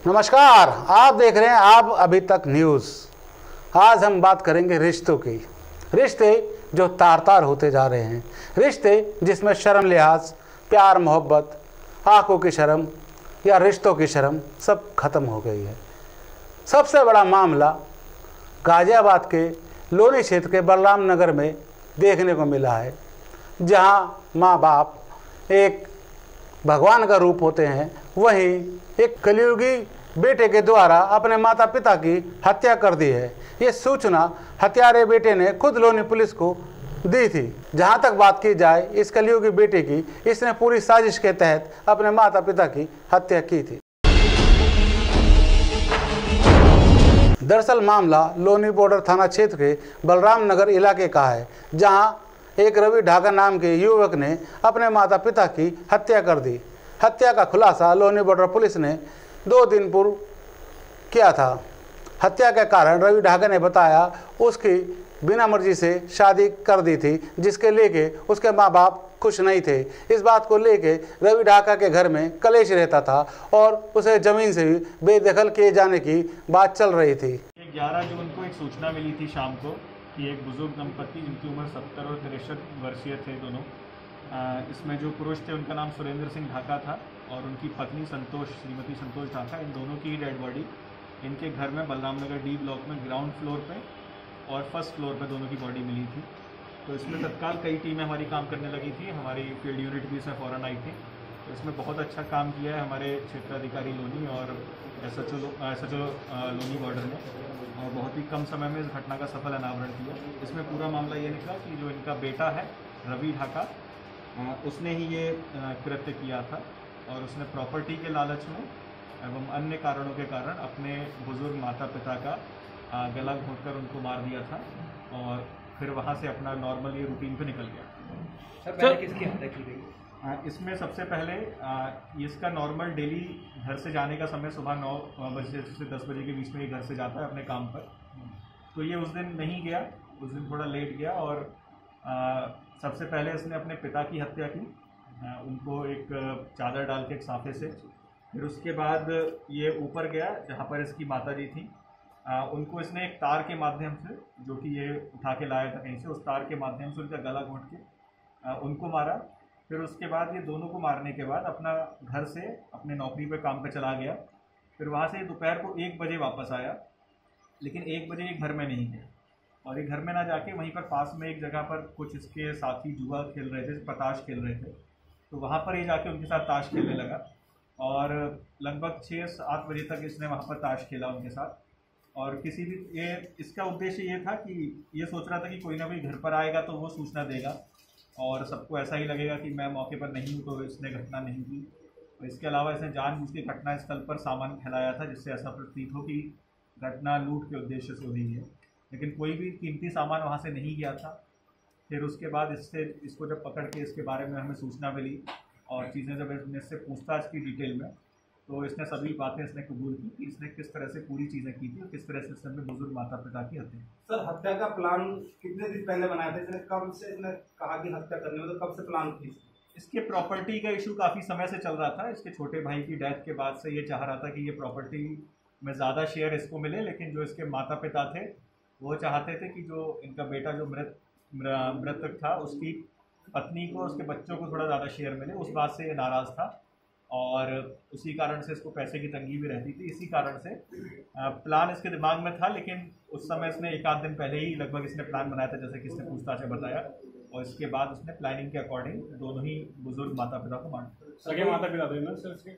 नमस्कार, आप देख रहे हैं आप अभी तक न्यूज़। आज हम बात करेंगे रिश्तों की। रिश्ते जो तार तार होते जा रहे हैं, रिश्ते जिसमें शर्म लिहाज, प्यार मोहब्बत, आंखों की शर्म या रिश्तों की शर्म सब खत्म हो गई है। सबसे बड़ा मामला गाजियाबाद के लोनी क्षेत्र के बलराम नगर में देखने को मिला है, जहां माँ बाप एक भगवान का रूप होते हैं, वहीं एक कलयुगी बेटे के द्वारा अपने माता पिता की हत्या कर दी है। ये सूचना हत्यारे बेटे ने खुद लोनी पुलिस को दी थी। जहां तक बात की जाए इस कलयुगी बेटे की, इसने पूरी साजिश के तहत अपने माता पिता की हत्या की थी। दरअसल मामला लोनी बॉर्डर थाना क्षेत्र के बलराम नगर इलाके का है, जहां एक रवि ढाका नाम के युवक ने अपने माता पिता की हत्या कर दी। हत्या का खुलासा लोनी बॉर्डर पुलिस ने 2 दिन पूर्व किया था। हत्या के कारण रवि ढाका ने बताया उसकी बिना मर्जी से शादी कर दी थी, जिसके लेके उसके माँ बाप खुश नहीं थे। इस बात को लेके रवि ढाका के घर में कलेश रहता था और उसे जमीन से भी बेदखल किए जाने की बात चल रही थी। 11 जून को एक सूचना मिली थी शाम को कि एक बुजुर्ग दंपति जिनकी उम्र 70 और 63 वर्षीय थे दोनों, इसमें जो पुरुष थे उनका नाम सुरेंद्र सिंह ढाका था और उनकी पत्नी श्रीमती संतोष ढाका, इन दोनों की डेड बॉडी इनके घर में बलराम नगर डी ब्लॉक में ग्राउंड फ्लोर पे और फर्स्ट फ्लोर पे दोनों की बॉडी मिली थी। तो इसमें तत्काल कई टीमें हमारी काम करने लगी थी, हमारी फील्ड यूनिट भी इसमें फ़ौरन आई थी। तो इसमें बहुत अच्छा काम किया है हमारे क्षेत्राधिकारी लोनी और SHO लोनी बॉर्डर ने, और बहुत ही कम समय में इस घटना का सफल अनावरण किया। इसमें पूरा मामला ये निकला कि जो इनका बेटा है रवि ढाका, उसने ही ये कृत्य किया था और उसने प्रॉपर्टी के लालच में एवं अन्य कारणों के कारण अपने बुजुर्ग माता पिता का गला घोंटकर उनको मार दिया था और फिर वहाँ से अपना नॉर्मल ये रूटीन पे निकल गया। सर पहले किसकी हत्या की गई? इसमें सबसे पहले इसका नॉर्मल डेली घर से जाने का समय सुबह 9 बजे से 10 बजे के बीच में ये घर से जाता है अपने काम पर। तो ये उस दिन नहीं गया, उस दिन थोड़ा लेट गया और सबसे पहले इसने अपने पिता की हत्या की, उनको एक चादर डाल के एक साफे से। फिर उसके बाद ये ऊपर गया जहाँ पर इसकी माता जी थी, उनको इसने एक तार के माध्यम से, जो कि ये उठा के लाया था कहीं से, उस तार के माध्यम से उनका गला घोंट के उनको मारा। फिर उसके बाद ये दोनों को मारने के बाद अपना घर से अपने नौकरी पे काम पे चला गया। फिर वहाँ से दोपहर को 1 बजे वापस आया, लेकिन 1 बजे ये घर में नहीं गया और ये घर में ना जाके वहीं पर पास में एक जगह पर कुछ इसके साथी जुआ खेल रहे थे, पताश खेल रहे थे, तो वहाँ पर ये जाके उनके साथ ताश खेलने लगा और लगभग 6-7 बजे तक इसने वहाँ पर ताश खेला उनके साथ। और किसी भी इसका उद्देश्य ये था कि ये सोच रहा था कि कोई ना कोई घर पर आएगा तो वो सूचना देगा और सबको ऐसा ही लगेगा कि मैं मौके पर नहीं हूँ, तो इसने घटना नहीं की। और इसके अलावा इसने जानबूझ के घटना स्थल पर सामान फैलाया था, जिससे ऐसा प्रतीत हो कि घटना लूट के उद्देश्य से हुई है, लेकिन कोई भी कीमती सामान वहाँ से नहीं गया था। फिर उसके बाद इसको जब पकड़ के इसके बारे में हमें सूचना मिली और चीज़ें जब इससे पूछताछ की डिटेल में, तो इसने सभी बातें इसने कबूल की कि इसने किस तरह से पूरी चीज़ें की थी और किस तरह से इसने अपने बुजुर्ग माता पिता की हत्या। सर हत्या का प्लान कितने दिन पहले बनाया था? इसने कब से इसने कहा कि हत्या करनी हो, तो कब से प्लान थी? इसके प्रॉपर्टी का इशू काफ़ी समय से चल रहा था। इसके छोटे भाई की डेथ के बाद से ये चाह रहा था कि ये प्रॉपर्टी में ज़्यादा शेयर इसको मिले, लेकिन जो इसके माता पिता थे वो चाहते थे कि जो इनका बेटा जो मृतक था उसकी पत्नी को, उसके बच्चों को थोड़ा ज़्यादा शेयर मिले। उस बात से ये नाराज़ था और उसी कारण से इसको पैसे की तंगी भी रहती थी। इसी कारण से प्लान इसके दिमाग में था, लेकिन उस समय इसने 1 आध दिन पहले ही लगभग इसने प्लान बनाया था, जैसे कि इसने पूछताछ से बताया, और इसके बाद उसने प्लानिंग के अकॉर्डिंग दोनों ही बुजुर्ग माता पिता को मार दिया। सगे माता पिता थे ना सर इसके?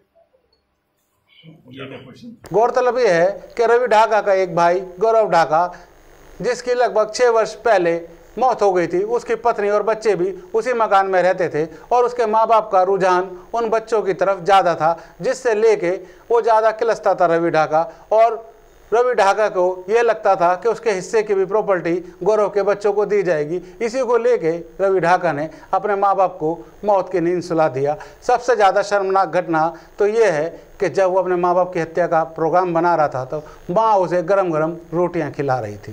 ये क्या क्वेश्चन? गौरतलब यह है कि रवि ढाका का एक भाई गौरव ढाका, जिसकी लगभग 6 वर्ष पहले मौत हो गई थी, उसकी पत्नी और बच्चे भी उसी मकान में रहते थे और उसके माँ बाप का रुझान उन बच्चों की तरफ ज़्यादा था, जिससे लेके वो ज़्यादा किलसता था रवि ढाका। और रवि ढाका को ये लगता था कि उसके हिस्से की भी प्रॉपर्टी गौरव के बच्चों को दी जाएगी। इसी को लेके रवि ढाका ने अपने माँ बाप को मौत की नींद सुला दिया। सबसे ज़्यादा शर्मनाक घटना तो ये है कि जब वो अपने माँ बाप की हत्या का प्रोग्राम बना रहा था तो माँ उसे गरम गरम रोटियाँ खिला रही थी।